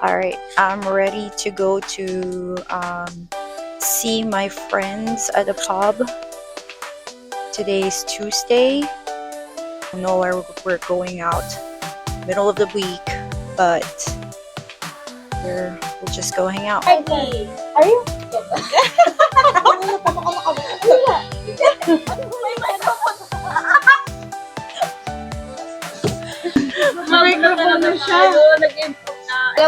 Alright, I'm ready to go to see my friends at the pub. Today is Tuesday. I don't know where we're going out. Middle of the week, but we'll just go hang out. Are you? Microphone na siya.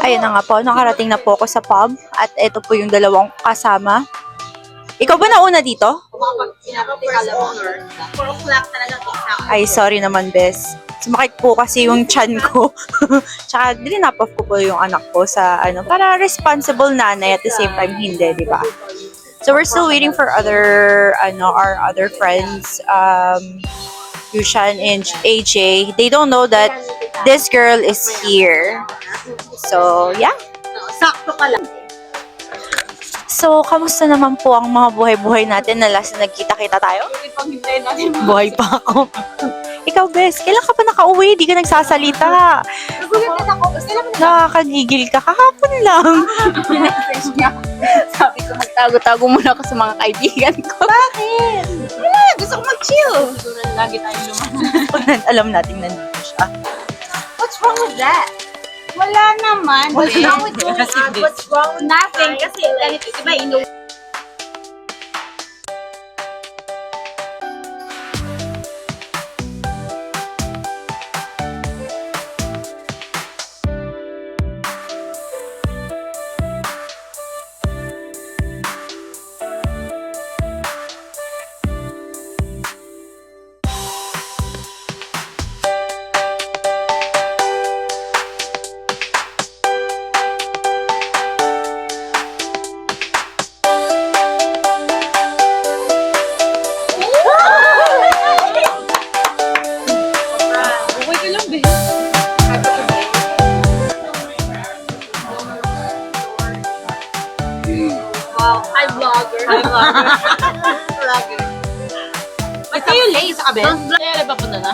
Ayun na nga po, nakarating na po ako sa pub at ito po yung dalawang kasama. Ikaw ba nauna dito? Ay, sorry naman, Bes. Sumakit po kasi yung chan ko. Tsaka, dinapaf ko po yung anak ko sa, para responsible nanay at the same time hindi, di ba? So, we're still waiting for our other friends, Yushan and AJ. They don't know that this girl is here. So, yeah. Sakto ka lang. So, kamusta naman po ang mga buhay-buhay natin na last na nagkita-kita tayo? Ipag-hintayin natin. Buhay pa ako. Ikaw, Bes, kailan ka pa nakauwi? Di ka nagsasalita. Nagulat din ako. Kailan mo Nakakagigil ka. Kahapon lang. na-message niya? Sabi ko, magtago-tago muna ako sa mga kaibigan ko. Bakit? Gusto ko mag-chill. Siguro lagi tayo lumahan. Alam natin nandito siya. What's wrong with that? Wala naman. What's wrong with that? What's wrong with nothing? Kasi, ganito, diba, Hi, vlogger. Hi, vlogger. Vlogger. Ba't kayo late sa kabel? Kaya na papunta na?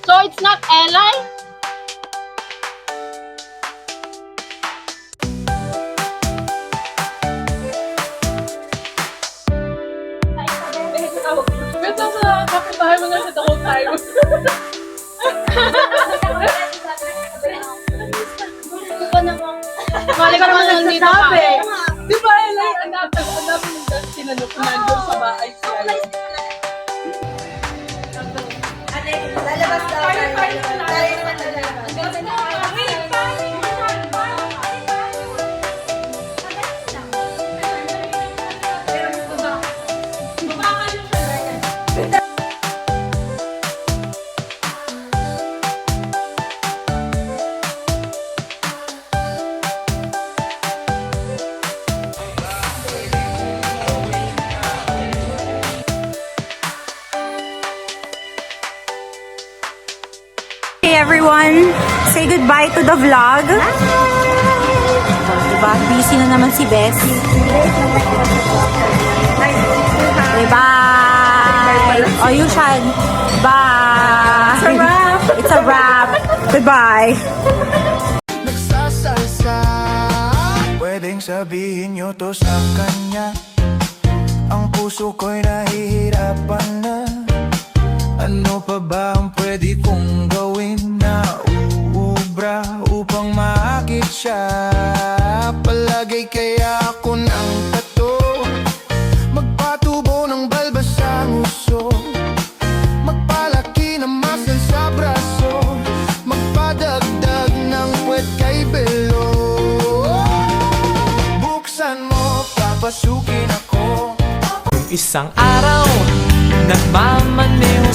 So, it's not Eli? Ito sa kapitbahay mo na siya takot tayo. Mali ka naman lang dito pa. Di ba, Eli? Hanapin mo yung sinanok na doon sa bahay siya. Lalabas daw. Hey everyone, say goodbye to the vlog. Diba? Busy na naman si Bes. Okay, bye! Oh, Yushan. Bye! It's a wrap! It's a wrap! Goodbye! Nagsasalsa, pwedeng sabihin nyo to sa kanya. Ang puso ko'y nahihirapan na. Ano pa ba ang pwede kong gawin na uubra upang maakit siya? Palagay kaya ako ng tato, magpatubo ng balbas sa nguso, magpalaki ng muscle sa braso, magpadagdag ng puwet kay belo. Buksan mo, papasukin ako. Isang araw, nagmamaneho